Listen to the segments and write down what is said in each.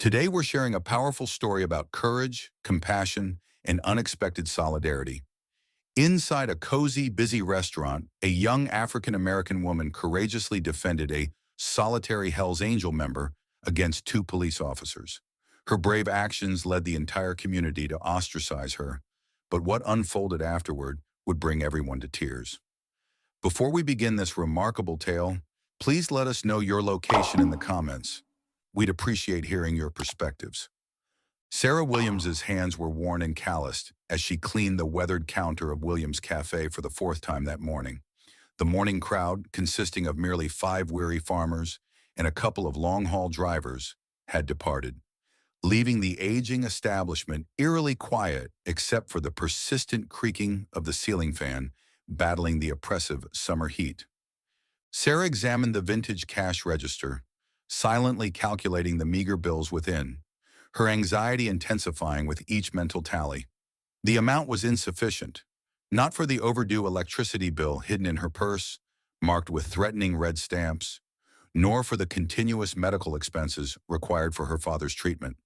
Today, we're sharing a powerful story about courage, compassion, and unexpected solidarity. Inside a cozy, busy restaurant, a young African-American woman courageously defended a solitary Hell's Angel member against two police officers. Her brave actions led the entire community to ostracize her, but what unfolded afterward would bring everyone to tears. Before we begin this remarkable tale, please let us know your location in the comments. We'd appreciate hearing your perspectives. Sarah Williams's hands were worn and calloused as she cleaned the weathered counter of Williams' Cafe for the fourth time that morning. The morning crowd, consisting of merely 5 weary farmers and a couple of long-haul drivers, had departed, leaving the aging establishment eerily quiet except for the persistent creaking of the ceiling fan battling the oppressive summer heat. Sarah examined the vintage cash register, silently calculating the meager bills within, her anxiety intensifying with each mental tally. The amount was insufficient, not for the overdue electricity bill hidden in her purse, marked with threatening red stamps, nor for the continuous medical expenses required for her father's treatment.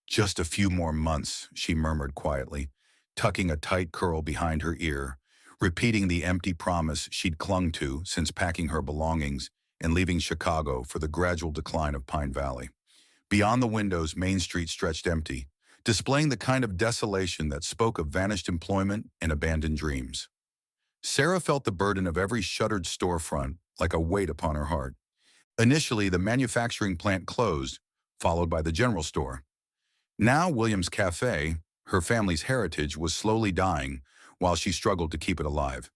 "Just a few more months," she murmured quietly, tucking a tight curl behind her ear, repeating the empty promise she'd clung to since packing her belongings and leaving Chicago for the gradual decline of Pine Valley. Beyond the windows, Main Street stretched empty, displaying the kind of desolation that spoke of vanished employment and abandoned dreams. Sarah felt the burden of every shuttered storefront like a weight upon her heart. Initially, the manufacturing plant closed, followed by the general store. Now Williams' Cafe, her family's heritage, was slowly dying while she struggled to keep it alive.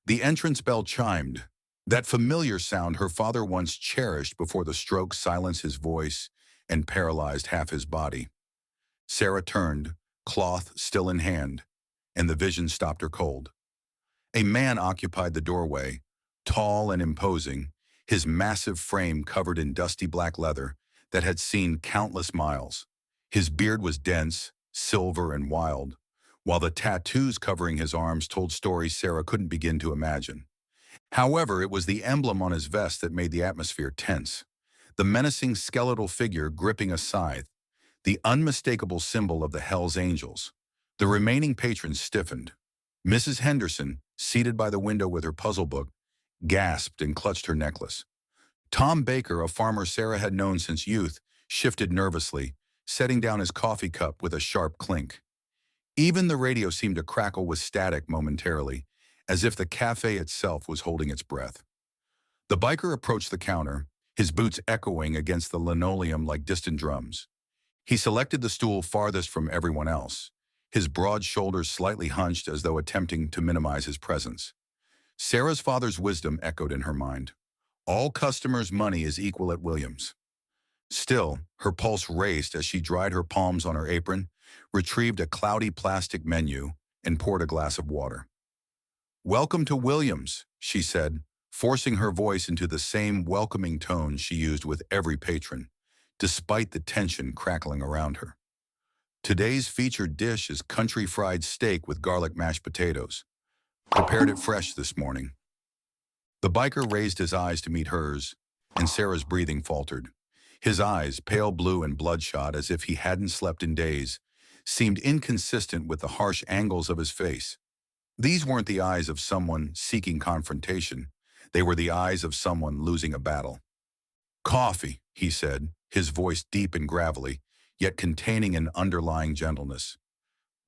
The entrance bell chimed, that familiar sound her father once cherished before the stroke silenced his voice and paralyzed half his body. Sarah turned, cloth still in hand, and the vision stopped her cold. A man occupied the doorway, tall and imposing, his massive frame covered in dusty black leather that had seen countless miles. His beard was dense, silver, and wild, while the tattoos covering his arms told stories Sarah couldn't begin to imagine. However, it was the emblem on his vest that made the atmosphere tense. The menacing skeletal figure gripping a scythe, the unmistakable symbol of the Hells Angels. The remaining patrons stiffened. Mrs. Henderson, seated by the window with her puzzle book, gasped and clutched her necklace. Tom Baker, a farmer Sarah had known since youth, shifted nervously, setting down his coffee cup with a sharp clink. Even the radio seemed to crackle with static momentarily, as if the cafe itself was holding its breath. The biker approached the counter, his boots echoing against the linoleum like distant drums. He selected the stool farthest from everyone else, his broad shoulders slightly hunched as though attempting to minimize his presence. Sarah's father's wisdom echoed in her mind. All customers' money is equal at Williams. Still, her pulse raced as she dried her palms on her apron, retrieved a cloudy plastic menu, and poured a glass of water. "Welcome to Williams," she said, forcing her voice into the same welcoming tone she used with every patron, despite the tension crackling around her. "Today's featured dish is country fried steak with garlic mashed potatoes. Prepared it fresh this morning." The biker raised his eyes to meet hers, and Sarah's breathing faltered. His eyes, pale blue and bloodshot as if he hadn't slept in days, seemed inconsistent with the harsh angles of his face. These weren't the eyes of someone seeking confrontation. They were the eyes of someone losing a battle. "Coffee," he said, his voice deep and gravelly, yet containing an underlying gentleness.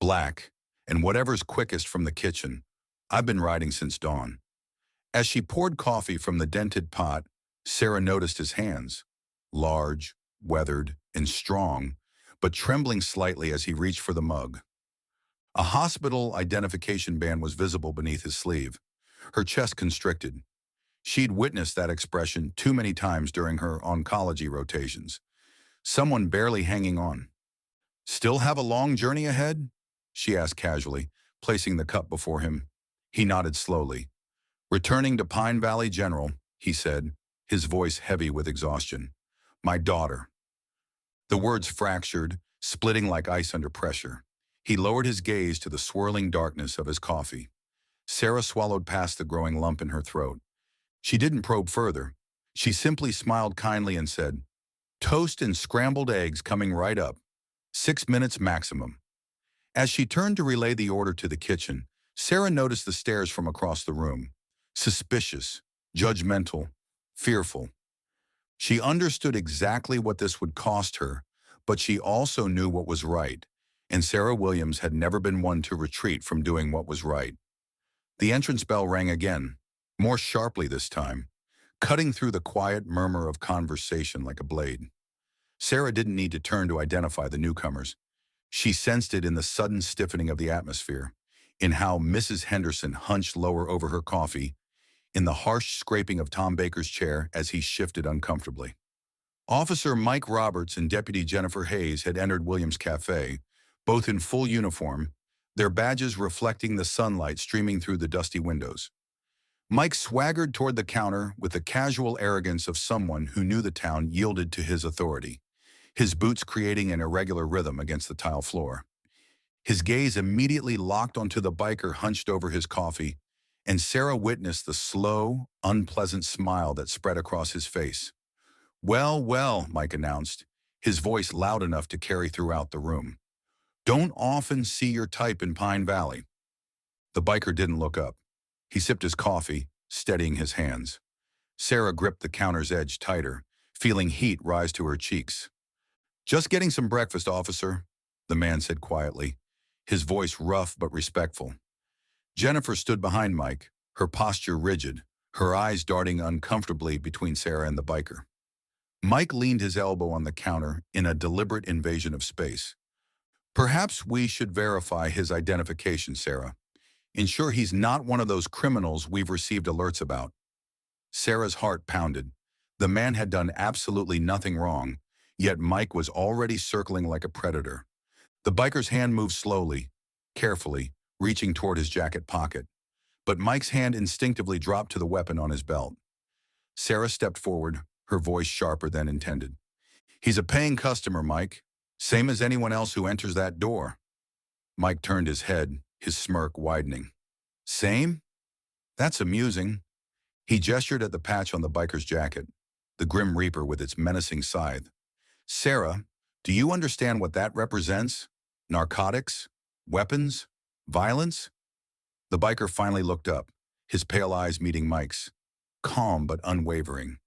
"Black, and whatever's quickest from the kitchen. I've been riding since dawn." As she poured coffee from the dented pot, Sarah noticed his hands, large, weathered, and strong, but trembling slightly as he reached for the mug. A hospital identification band was visible beneath his sleeve. Her chest constricted. She'd witnessed that expression too many times during her oncology rotations. Someone barely hanging on. "Still have a long journey ahead?" she asked casually, placing the cup before him. He nodded slowly. "Returning to Pine Valley General," he said, his voice heavy with exhaustion. "My daughter." The words fractured, splitting like ice under pressure. He lowered his gaze to the swirling darkness of his coffee. Sarah swallowed past the growing lump in her throat. She didn't probe further. She simply smiled kindly and said, Toast and scrambled eggs coming right up. 6 minutes maximum. As she turned to relay the order to the kitchen, Sarah noticed the stares from across the room. Suspicious, judgmental, fearful. She understood exactly what this would cost her, but she also knew what was right, and Sarah Williams had never been one to retreat from doing what was right. The entrance bell rang again, more sharply this time, cutting through the quiet murmur of conversation like a blade. Sarah didn't need to turn to identify the newcomers. She sensed it in the sudden stiffening of the atmosphere, in how Mrs. Henderson hunched lower over her coffee, in the harsh scraping of Tom Baker's chair as he shifted uncomfortably. Officer Mike Roberts and Deputy Jennifer Hayes had entered Williams' Cafe, both in full uniform, their badges reflecting the sunlight streaming through the dusty windows. Mike swaggered toward the counter with the casual arrogance of someone who knew the town yielded to his authority, his boots creating an irregular rhythm against the tile floor. His gaze immediately locked onto the biker hunched over his coffee, and Sarah witnessed the slow, unpleasant smile that spread across his face. "Well, well," Mike announced, his voice loud enough to carry throughout the room. "Don't often see your type in Pine Valley." The biker didn't look up. He sipped his coffee, steadying his hands. Sarah gripped the counter's edge tighter, feeling heat rise to her cheeks. "Just getting some breakfast, officer," the man said quietly, his voice rough but respectful. Jennifer stood behind Mike, her posture rigid, her eyes darting uncomfortably between Sarah and the biker. Mike leaned his elbow on the counter in a deliberate invasion of space. "Perhaps we should verify his identification, Sarah. Ensure he's not one of those criminals we've received alerts about." Sarah's heart pounded. The man had done absolutely nothing wrong, yet Mike was already circling like a predator. The biker's hand moved slowly, carefully, reaching toward his jacket pocket. But Mike's hand instinctively dropped to the weapon on his belt. Sarah stepped forward, her voice sharper than intended. "He's a paying customer, Mike. Same as anyone else who enters that door." Mike turned his head, his smirk widening. "Same? That's amusing." He gestured at the patch on the biker's jacket, the Grim Reaper with its menacing scythe. "Sarah, do you understand what that represents? Narcotics? Weapons? Violence?" The biker finally looked up, his pale eyes meeting Mike's, calm but unwavering.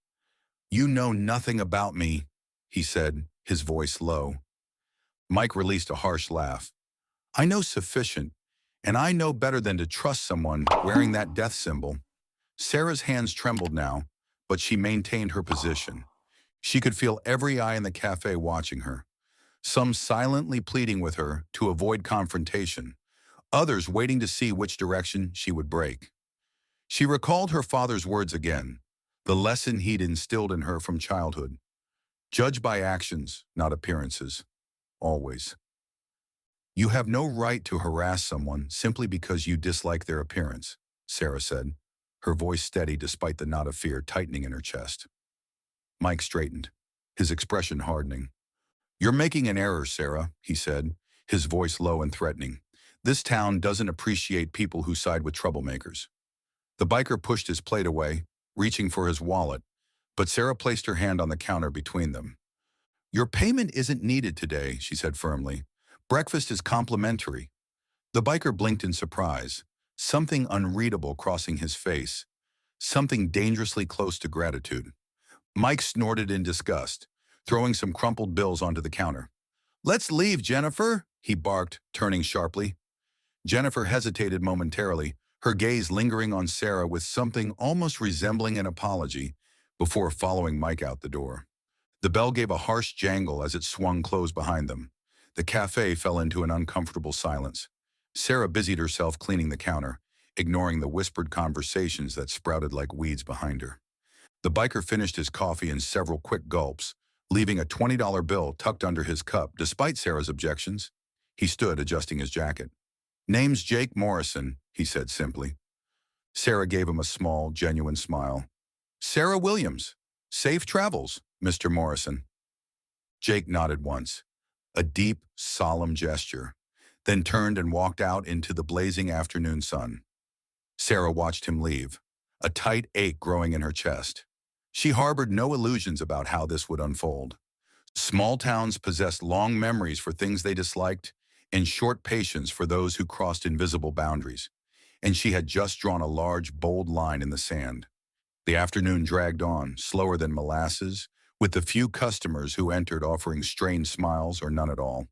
"You know nothing about me," he said, his voice low. Mike released a harsh laugh. "I know sufficient, and I know better than to trust someone wearing that death symbol." Sarah's hands trembled now, but she maintained her position. She could feel every eye in the cafe watching her, some silently pleading with her to avoid confrontation, others waiting to see which direction she would break. She recalled her father's words again, the lesson he'd instilled in her from childhood. Judge by actions, not appearances. Always. "You have no right to harass someone simply because you dislike their appearance," Sarah said, her voice steady despite the knot of fear tightening in her chest. Mike straightened, his expression hardening. "You're making an error, Sarah," he said, his voice low and threatening. "This town doesn't appreciate people who side with troublemakers." The biker pushed his plate away, reaching for his wallet, but Sarah placed her hand on the counter between them. "Your payment isn't needed today," she said firmly. "Breakfast is complimentary." The biker blinked in surprise, something unreadable crossing his face, something dangerously close to gratitude. Mike snorted in disgust, throwing some crumpled bills onto the counter. "Let's leave, Jennifer," he barked, turning sharply. Jennifer hesitated momentarily, her gaze lingering on Sarah with something almost resembling an apology, before following Mike out the door. The bell gave a harsh jangle as it swung closed behind them. The cafe fell into an uncomfortable silence. Sarah busied herself cleaning the counter, ignoring the whispered conversations that sprouted like weeds behind her. The biker finished his coffee in several quick gulps, leaving a $20 bill tucked under his cup despite Sarah's objections. He stood adjusting his jacket. "Name's Jake Morrison," he said simply. Sarah gave him a small, genuine smile. "Sarah Williams. Safe travels, Mr. Morrison." Jake nodded once, a deep, solemn gesture, then turned and walked out into the blazing afternoon sun. Sarah watched him leave, a tight ache growing in her chest. She harbored no illusions about how this would unfold. Small towns possessed long memories for things they disliked and short patience for those who crossed invisible boundaries. And she had just drawn a large, bold line in the sand. The afternoon dragged on, slower than molasses, with the few customers who entered offering strained smiles or none at all.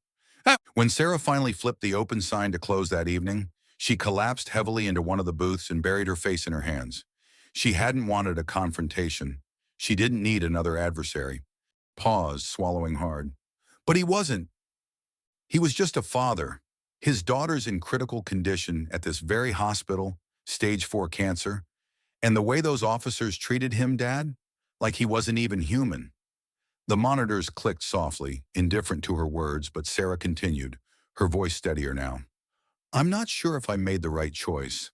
When Sarah finally flipped the open sign to close that evening, she collapsed heavily into one of the booths and buried her face in her hands. She hadn't wanted a confrontation. She didn't need another adversary. Paused, swallowing hard. But he wasn't. He was just a father. His daughter's in critical condition at this very hospital, stage 4 cancer, and the way those officers treated him, Dad, like he wasn't even human. The monitors clicked softly, indifferent to her words, but Sarah continued, her voice steadier now. I'm not sure if I made the right choice.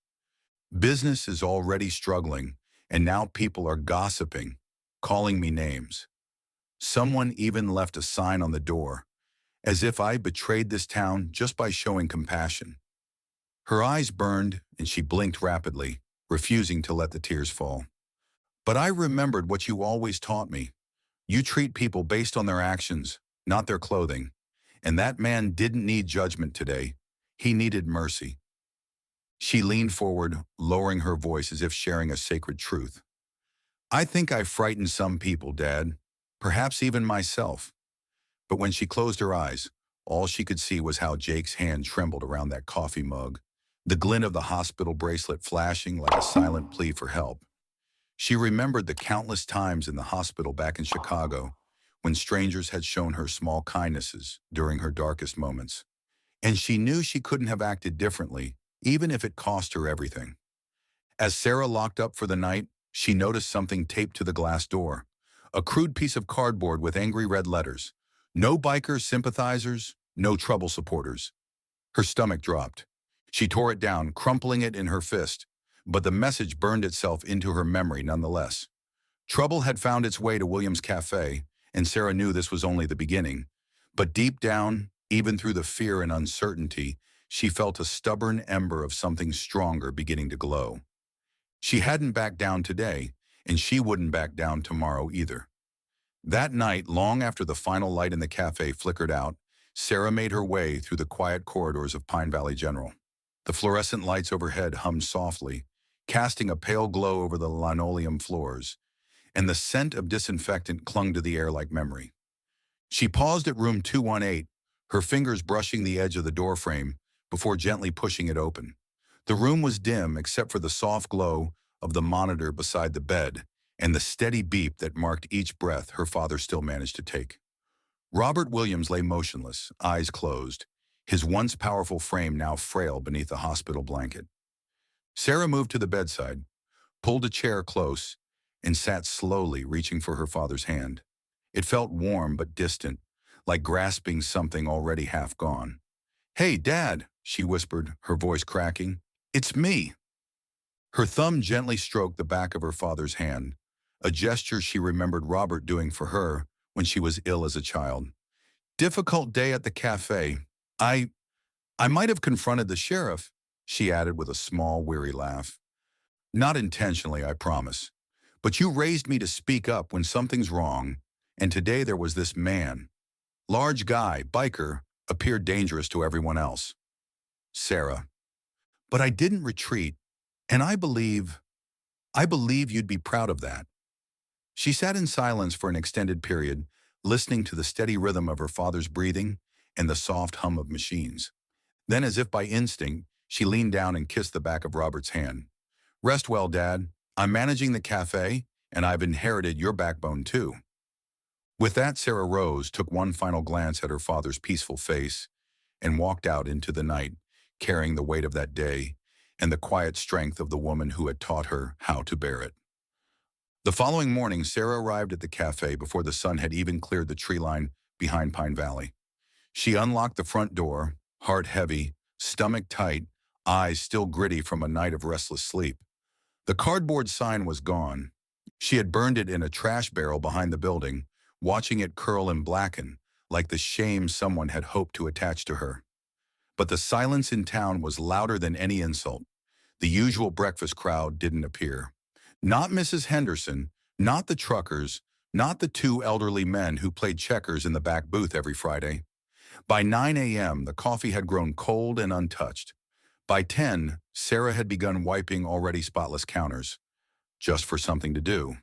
Business is already struggling, and now people are gossiping, calling me names. Someone even left a sign on the door, as if I betrayed this town just by showing compassion. Her eyes burned, and she blinked rapidly, refusing to let the tears fall. But I remembered what you always taught me. You treat people based on their actions, not their clothing. And that man didn't need judgment today. He needed mercy. She leaned forward, lowering her voice as if sharing a sacred truth. I think I frightened some people, Dad, perhaps even myself. But when she closed her eyes, all she could see was how Jake's hand trembled around that coffee mug, the glint of the hospital bracelet flashing like a silent plea for help. She remembered the countless times in the hospital back in Chicago when strangers had shown her small kindnesses during her darkest moments. And she knew she couldn't have acted differently, even if it cost her everything. As Sarah locked up for the night, she noticed something taped to the glass door. A crude piece of cardboard with angry red letters. No biker sympathizers, no trouble supporters. Her stomach dropped. She tore it down, crumpling it in her fist, but the message burned itself into her memory nonetheless. Trouble had found its way to William's Cafe, and Sarah knew this was only the beginning. But deep down, even through the fear and uncertainty, she felt a stubborn ember of something stronger beginning to glow. She hadn't backed down today, and she wouldn't back down tomorrow either. That night, long after the final light in the cafe flickered out, Sarah made her way through the quiet corridors of Pine Valley General. The fluorescent lights overhead hummed softly, casting a pale glow over the linoleum floors, and the scent of disinfectant clung to the air like memory. She paused at room 218, her fingers brushing the edge of the doorframe before gently pushing it open. The room was dim except for the soft glow of the monitor beside the bed and the steady beep that marked each breath her father still managed to take. Robert Williams lay motionless, eyes closed, his once powerful frame now frail beneath the hospital blanket. Sarah moved to the bedside, pulled a chair close, and sat slowly, reaching for her father's hand. It felt warm but distant, like grasping something already half gone. Hey, Dad, she whispered, her voice cracking. It's me. Her thumb gently stroked the back of her father's hand, a gesture she remembered Robert doing for her when she was ill as a child. Difficult day at the cafe. I might have confronted the sheriff, she added with a small, weary laugh. Not intentionally, I promise. But you raised me to speak up when something's wrong, and today there was this man. Large guy, biker, appeared dangerous to everyone else. Sarah. But I didn't retreat, and I believe you'd be proud of that. She sat in silence for an extended period, listening to the steady rhythm of her father's breathing and the soft hum of machines. Then, as if by instinct, she leaned down and kissed the back of Robert's hand. Rest well, Dad. I'm managing the cafe, and I've inherited your backbone too. With that, Sarah rose, took one final glance at her father's peaceful face, and walked out into the night, carrying the weight of that day and the quiet strength of the woman who had taught her how to bear it. The following morning, Sarah arrived at the cafe before the sun had even cleared the tree line behind Pine Valley. She unlocked the front door, heart heavy, stomach tight, eyes still gritty from a night of restless sleep. The cardboard sign was gone. She had burned it in a trash barrel behind the building, watching it curl and blacken, like the shame someone had hoped to attach to her. But the silence in town was louder than any insult. The usual breakfast crowd didn't appear. Not Mrs. Henderson, not the truckers, not the two elderly men who played checkers in the back booth every Friday. By 9 a.m., the coffee had grown cold and untouched. By 10, Sarah had begun wiping already spotless counters, just for something to do.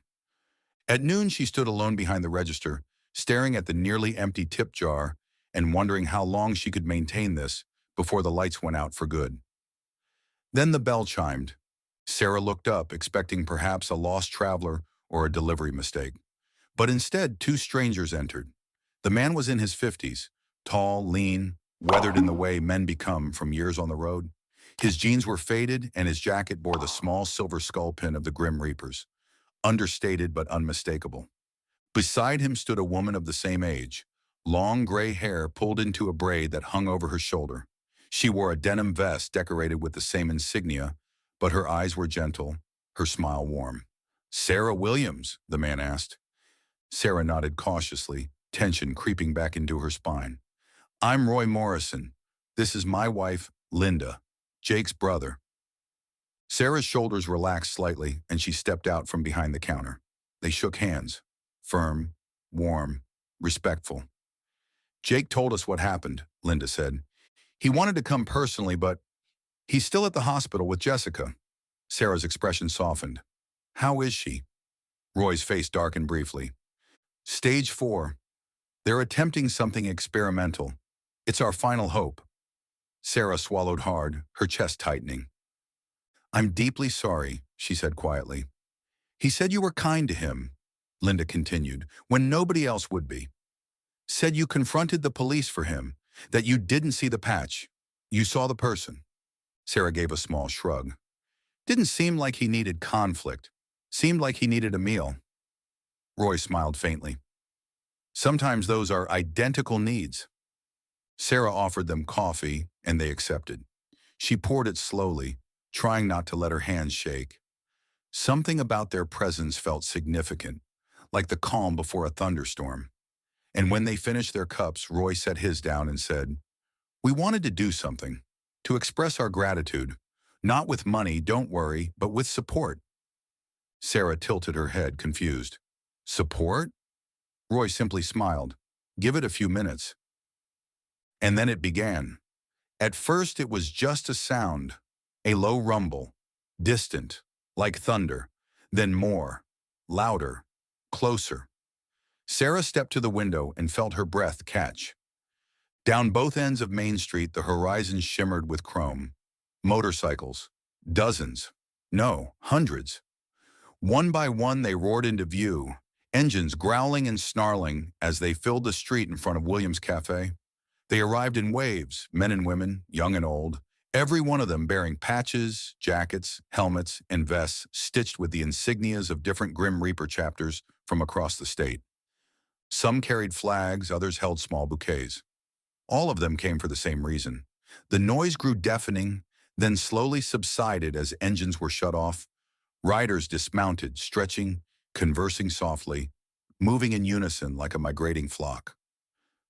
At noon, she stood alone behind the register, staring at the nearly empty tip jar and wondering how long she could maintain this before the lights went out for good. Then the bell chimed. Sarah looked up, expecting perhaps a lost traveler or a delivery mistake. But instead, two strangers entered. The man was in his 50s, tall, lean, weathered in the way men become from years on the road. His jeans were faded, and his jacket bore the small silver skull pin of the Grim Reapers, understated but unmistakable. Beside him stood a woman of the same age, long gray hair pulled into a braid that hung over her shoulder. She wore a denim vest decorated with the same insignia, but her eyes were gentle, her smile warm. "Sarah Williams?" the man asked. Sarah nodded cautiously, tension creeping back into her spine. "I'm Roy Morrison. This is my wife, Linda, Jake's brother." Sarah's shoulders relaxed slightly, and she stepped out from behind the counter. They shook hands, firm, warm, respectful. "Jake told us what happened," Linda said. "He wanted to come personally, but he's still at the hospital with Jessica." Sarah's expression softened. "How is she?" Roy's face darkened briefly. "Stage 4. They're attempting something experimental. It's our final hope." Sarah swallowed hard, her chest tightening. "I'm deeply sorry," she said quietly. "He said you were kind to him," Linda continued, "when nobody else would be. Said you confronted the police for him, that you didn't see the patch. You saw the person." Sarah gave a small shrug. "Didn't seem like he needed conflict. Seemed like he needed a meal." Roy smiled faintly. "Sometimes those are identical needs." Sarah offered them coffee, and they accepted. She poured it slowly, trying not to let her hands shake. Something about their presence felt significant, like the calm before a thunderstorm. And when they finished their cups, Roy set his down and said, "We wanted to do something, to express our gratitude, not with money, don't worry, but with support." Sarah tilted her head, confused. "Support?" Roy simply smiled. "Give it a few minutes." And then it began. At first it was just a sound, a low rumble, distant, like thunder, then more, louder, closer. Sarah stepped to the window and felt her breath catch. Down both ends of Main Street, the horizon shimmered with chrome. Motorcycles. Dozens. No, hundreds. One by one they roared into view, engines growling and snarling as they filled the street in front of Williams Cafe. They arrived in waves, men and women, young and old, every one of them bearing patches, jackets, helmets, and vests stitched with the insignias of different Grim Reaper chapters from across the state. Some carried flags, others held small bouquets. All of them came for the same reason. The noise grew deafening, then slowly subsided as engines were shut off. Riders dismounted, stretching, conversing softly, moving in unison like a migrating flock.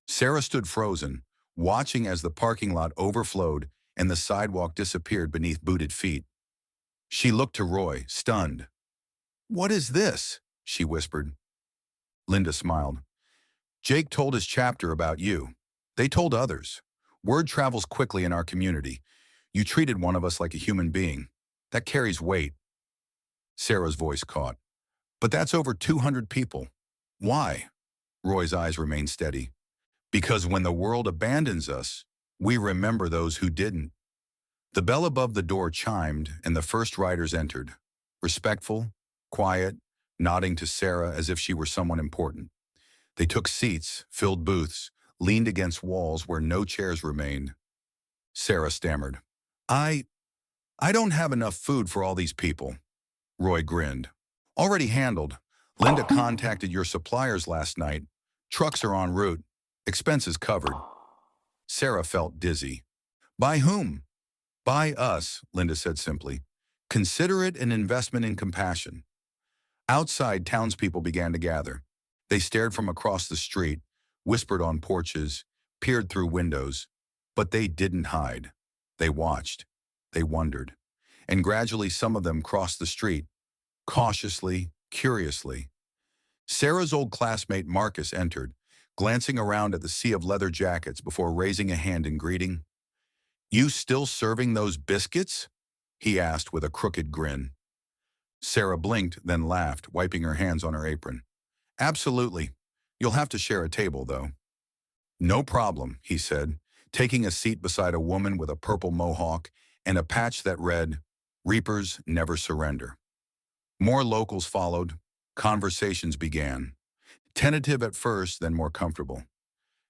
Sarah stood frozen, watching as the parking lot overflowed and the sidewalk disappeared beneath booted feet. She looked to Roy, stunned. "What is this?" she whispered. Linda smiled. "Jake told his chapter about you. They told others. Word travels quickly in our community. You treated one of us like a human being. That carries weight." Sarah's voice caught. "But that's over 200 people. Why?" Roy's eyes remained steady. "Because when the world abandons us, we remember those who didn't." The bell above the door chimed, and the first riders entered. Respectful, quiet, nodding to Sarah as if she were someone important. They took seats, filled booths, leaned against walls where no chairs remained. Sarah stammered. I don't have enough food for all these people." Roy grinned. "Already handled. Linda contacted your suppliers last night. Trucks are en route. Expenses covered." Sarah felt dizzy. "By whom?" "By us," Linda said simply. "Consider it an investment in compassion." Outside, townspeople began to gather. They stared from across the street, whispered on porches, peered through windows. But they didn't hide. They watched. They wondered. And gradually some of them crossed the street, cautiously, curiously. Sarah's old classmate Marcus entered, glancing around at the sea of leather jackets before raising a hand in greeting. "You still serving those biscuits?" he asked with a crooked grin. Sarah blinked, then laughed, wiping her hands on her apron. "Absolutely. You'll have to share a table, though." "No problem," he said, taking a seat beside a woman with a purple mohawk and a patch that read, "Reapers never surrender." More locals followed. Conversations began. Tentative at first, then more comfortable.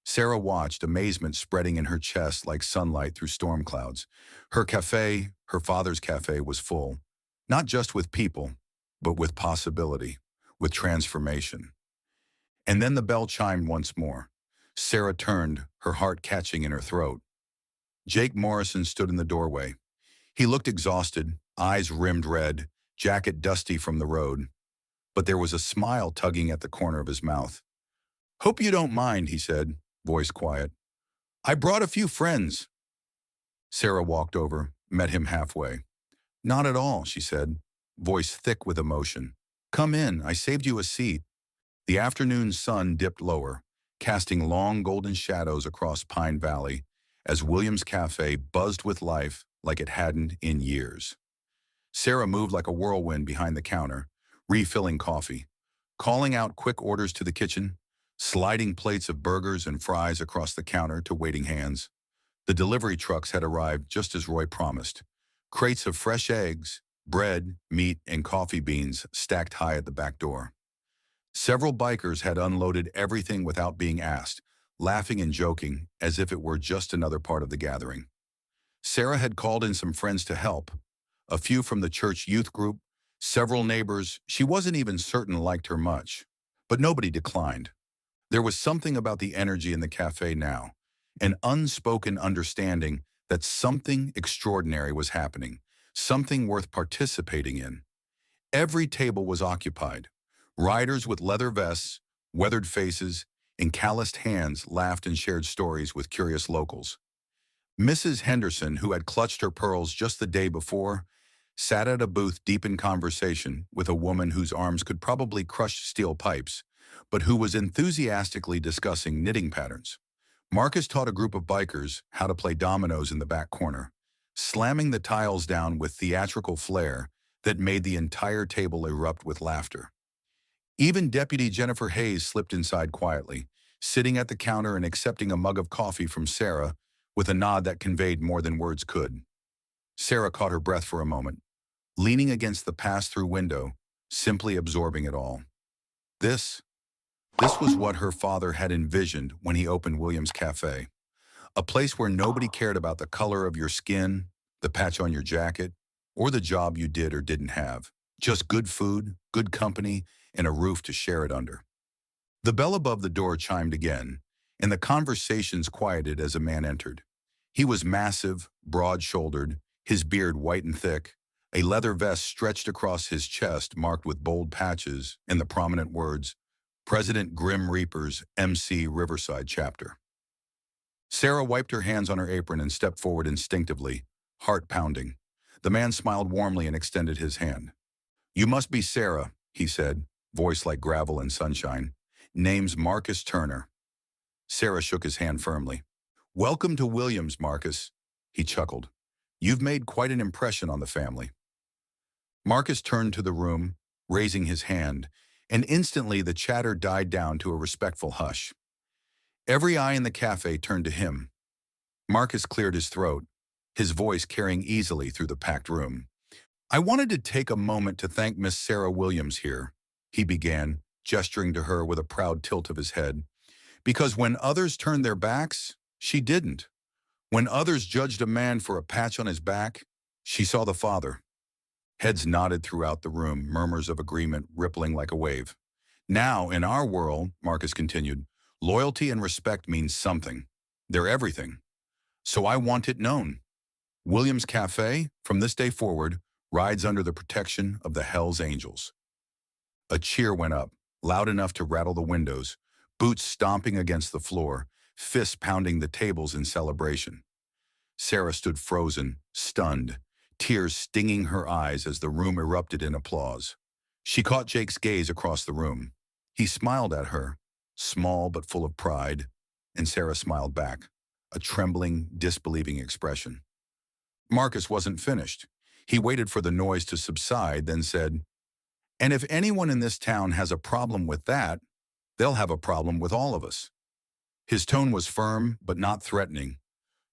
Sarah watched, amazement spreading in her chest like sunlight through storm clouds. Her cafe, her father's cafe, was full, not just with people, but with possibility, with transformation. And then the bell chimed once more. Sarah turned, her heart catching in her throat. Jake Morrison stood in the doorway. He looked exhausted, eyes rimmed red, jacket dusty from the road. But there was a smile tugging at the corner of his mouth. "Hope you don't mind," he said, voice quiet. "I brought a few friends." Sarah walked over, met him halfway. "Not at all," she said, voice thick with emotion. "Come in, I saved you a seat." The afternoon sun dipped lower, casting long golden shadows across Pine Valley as Williams' Cafe buzzed with life like it hadn't in years. Sarah moved like a whirlwind behind the counter, refilling coffee, calling out quick orders to the kitchen, sliding plates of burgers and fries across the counter to waiting hands. The delivery trucks had arrived just as Roy promised. Crates of fresh eggs, bread, meat, and coffee beans stacked high at the back door. Several bikers had unloaded everything without being asked, laughing and joking as if it were just another part of the gathering. Sarah had called in some friends to help, a few from the church youth group, several neighbors she wasn't even certain liked her much. But nobody declined. There was something about the energy in the cafe now, an unspoken understanding that something extraordinary was happening, something worth participating in. Every table was occupied. Riders with leather vests, weathered faces, and calloused hands laughed and shared stories with curious locals. Mrs. Henderson, who had clutched her pearls just the day before, sat at a booth deep in conversation with a woman whose arms could probably crush steel pipes, but who was enthusiastically discussing knitting patterns. Marcus taught a group of bikers how to play dominoes in the back corner, slamming the tiles down with theatrical flair that made the entire table erupt with laughter. Even Deputy Jennifer Hayes slipped inside quietly, sitting at the counter and accepting a mug of coffee from Sarah with a nod that conveyed more than words could. Sarah caught her breath for a moment, leaning against the pass-through window, simply absorbing it all. This was what her father had envisioned when he opened Williams' Cafe. A place where nobody cared about the color of your skin, the patch on your jacket, or the job you did or didn't have. Just good food, good company, and a roof to share it under. The bell above the door chimed again, and the conversations quieted as a man entered. He was massive, broad-shouldered, his beard white and thick, a leather vest stretched across his chest marked with bold patches and the prominent words, President Grim Reaper's MC Riverside Chapter. Sarah wiped her hands on her apron and stepped forward instinctively, heart pounding. The man smiled warmly and extended his hand. "You must be Sarah," he said, voice like gravel in sunshine. "Name's Marcus Turner." Sarah shook his hand firmly. "Welcome to Williams, Marcus," he chuckled. "You've made quite an impression on the family." Marcus turned to the room, raising his hand, and instantly the chatter died down to a respectful hush. Every eye in the cafe turned to him. Marcus cleared his throat, his voice carrying easily through the packed room. "I wanted to take a moment to thank Miss Sarah Williams here," he began, gesturing to her with a proud tilt of his head. "Because when others turned their backs, she didn't. When others judged a man for a patch on his back, she saw the father." Heads nodded throughout the room, murmurs of agreement rippling like a wave. "Now, in our world," Marcus continued, "loyalty and respect means something. They're everything. So I want it known. Williams Cafe, from this day forward, rides under the protection of the Hells Angels." A cheer went up, loud enough to rattle the windows, boots stomping against the floor, fists pounding the tables in celebration. Sarah stood frozen, stunned, tears stinging her eyes as the room erupted in applause. She caught Jake's gaze across the room. He smiled at her, small but full of pride, and Sarah smiled back, a trembling, disbelieving expression. Marcus wasn't finished. He waited for the noise to subside, then said, "And if anyone in this town has a problem with that, they'll have a problem with all of us." His tone was firm but not threatening,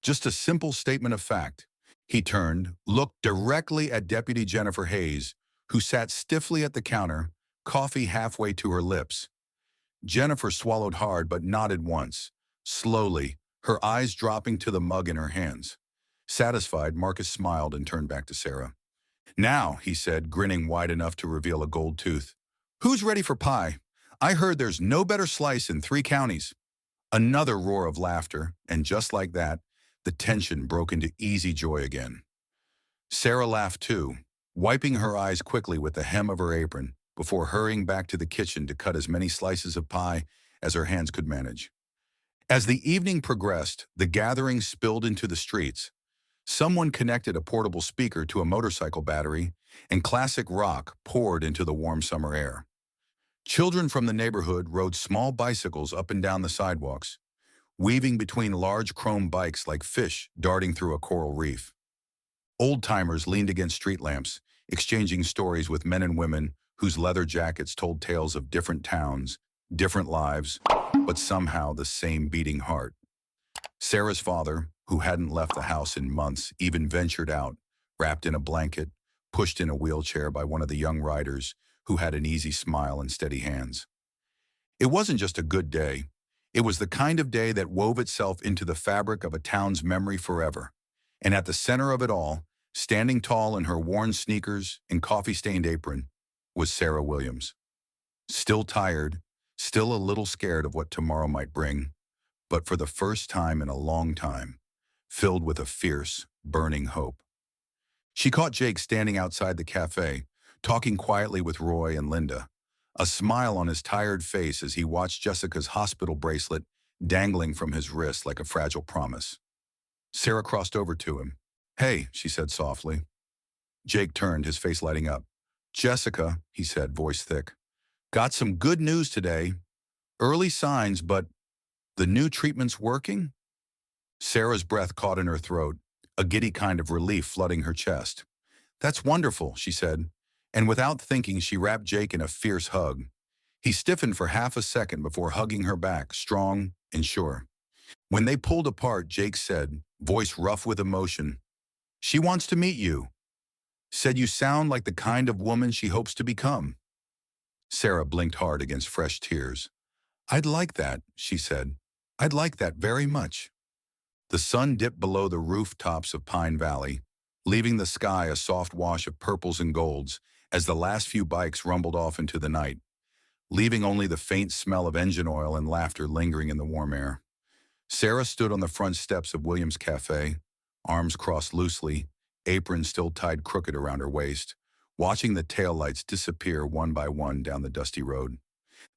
just a simple statement of fact. He turned, looked directly at Deputy Jennifer Hayes, who sat stiffly at the counter, coffee halfway to her lips. Jennifer swallowed hard but nodded once, slowly, her eyes dropping to the mug in her hands. Satisfied, Marcus smiled and turned back to Sarah. "Now," he said, grinning wide enough to reveal a gold tooth, "who's ready for pie? I heard there's no better slice in 3 counties." Another roar of laughter, and just like that, the tension broke into easy joy again. Sarah laughed too, wiping her eyes quickly with the hem of her apron before hurrying back to the kitchen to cut as many slices of pie as her hands could manage. As the evening progressed, the gathering spilled into the streets. Someone connected a portable speaker to a motorcycle battery, and classic rock poured into the warm summer air. Children from the neighborhood rode small bicycles up and down the sidewalks, weaving between large chrome bikes like fish darting through a coral reef. Old-timers leaned against street lamps, exchanging stories with men and women whose leather jackets told tales of different towns, different lives, but somehow the same beating heart. Sarah's father, who hadn't left the house in months, even ventured out, wrapped in a blanket, pushed in a wheelchair by one of the young riders who had an easy smile and steady hands. It wasn't just a good day. It was the kind of day that wove itself into the fabric of a town's memory forever. And at the center of it all, standing tall in her worn sneakers and coffee-stained apron, was Sarah Williams. Still tired, still a little scared of what tomorrow might bring, but for the first time in a long time, filled with a fierce, burning hope. She caught Jake standing outside the cafe, talking quietly with Roy and Linda, a smile on his tired face as he watched Jessica's hospital bracelet dangling from his wrist like a fragile promise. Sarah crossed over to him. "Hey," she said softly. Jake turned, his face lighting up. "Jessica," he said, voice thick, "got some good news today. Early signs, but the new treatment's working?" Sarah's breath caught in her throat, a giddy kind of relief flooding her chest. "That's wonderful," she said, and without thinking she wrapped Jake in a fierce hug. He stiffened for half a second before hugging her back, strong and sure. When they pulled apart, Jake said, voice rough with emotion, "She wants to meet you. Said you sound like the kind of woman she hopes to become." Sarah blinked hard against fresh tears. "I'd like that," she said. "I'd like that very much." The sun dipped below the rooftops of Pine Valley, leaving the sky a soft wash of purples and golds as the last few bikes rumbled off into the night, leaving only the faint smell of engine oil and laughter lingering in the warm air. Sarah stood on the front steps of Williams' Cafe, arms crossed loosely, apron still tied crooked around her waist, watching the taillights disappear one by one down the dusty road.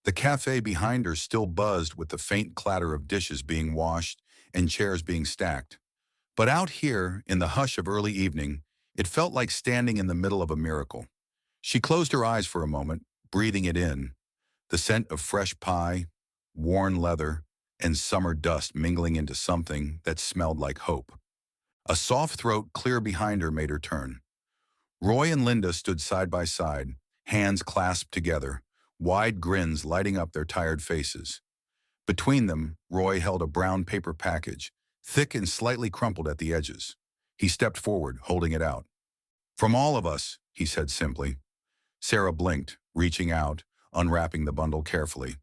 The cafe behind her still buzzed with the faint clatter of dishes being washed and chairs being stacked. But out here, in the hush of early evening, it felt like standing in the middle of a miracle. She closed her eyes for a moment, breathing it in, the scent of fresh pie, worn leather, and summer dust mingling into something that smelled like hope. A soft throat clear behind her made her turn. Roy and Linda stood side by side, hands clasped together, wide grins lighting up their tired faces. Between them, Roy held a brown paper package, thick and slightly crumpled at the edges. He stepped forward, holding it out. "From all of us," he said simply. Sarah blinked, reaching out, unwrapping the bundle carefully.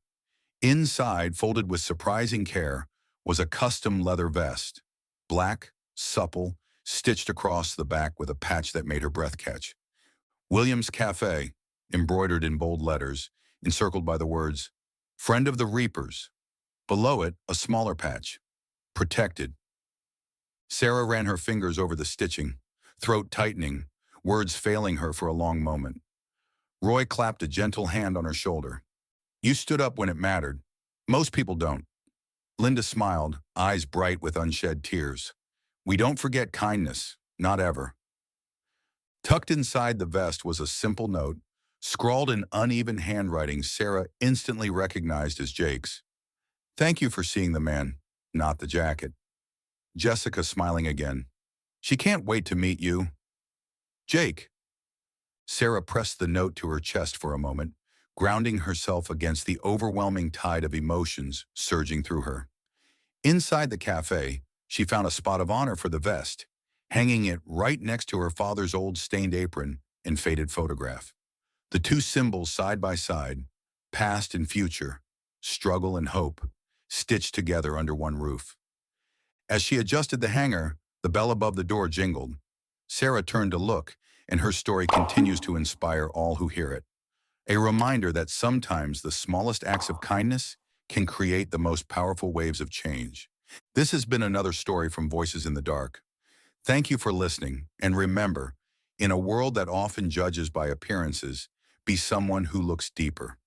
Inside, folded with surprising care, was a custom leather vest, black, supple, stitched across the back with a patch that made her breath catch. Williams Cafe, embroidered in bold letters, encircled by the words, "Friend of the Reapers." Below it, a smaller patch, "Protected." Sarah ran her fingers over the stitching, throat tightening, words failing her for a long moment. Roy clapped a gentle hand on her shoulder. "You stood up when it mattered. Most people don't." Linda smiled, eyes bright with unshed tears. "We don't forget kindness, not ever." Tucked inside the vest was a simple note, scrawled in uneven handwriting Sarah instantly recognized as Jake's. "Thank you for seeing the man, not the jacket." Jessica smiling again. "She can't wait to meet you." "Jake." Sarah pressed the note to her chest for a moment, grounding herself against the overwhelming tide of emotions surging through her. Inside the cafe, she found a spot of honor for the vest, hanging it right next to her father's old stained apron and faded photograph. The two symbols side by side, past and future, struggle and hope, stitched together under one roof. As she adjusted the hanger, the bell above the door jingled. Sarah turned to look, and her story continues to inspire all who hear it. A reminder that sometimes the smallest acts of kindness can create the most powerful waves of change. This has been another story from Voices in the Dark. Thank you for listening, and remember, in a world that often judges by appearances, be someone who looks deeper.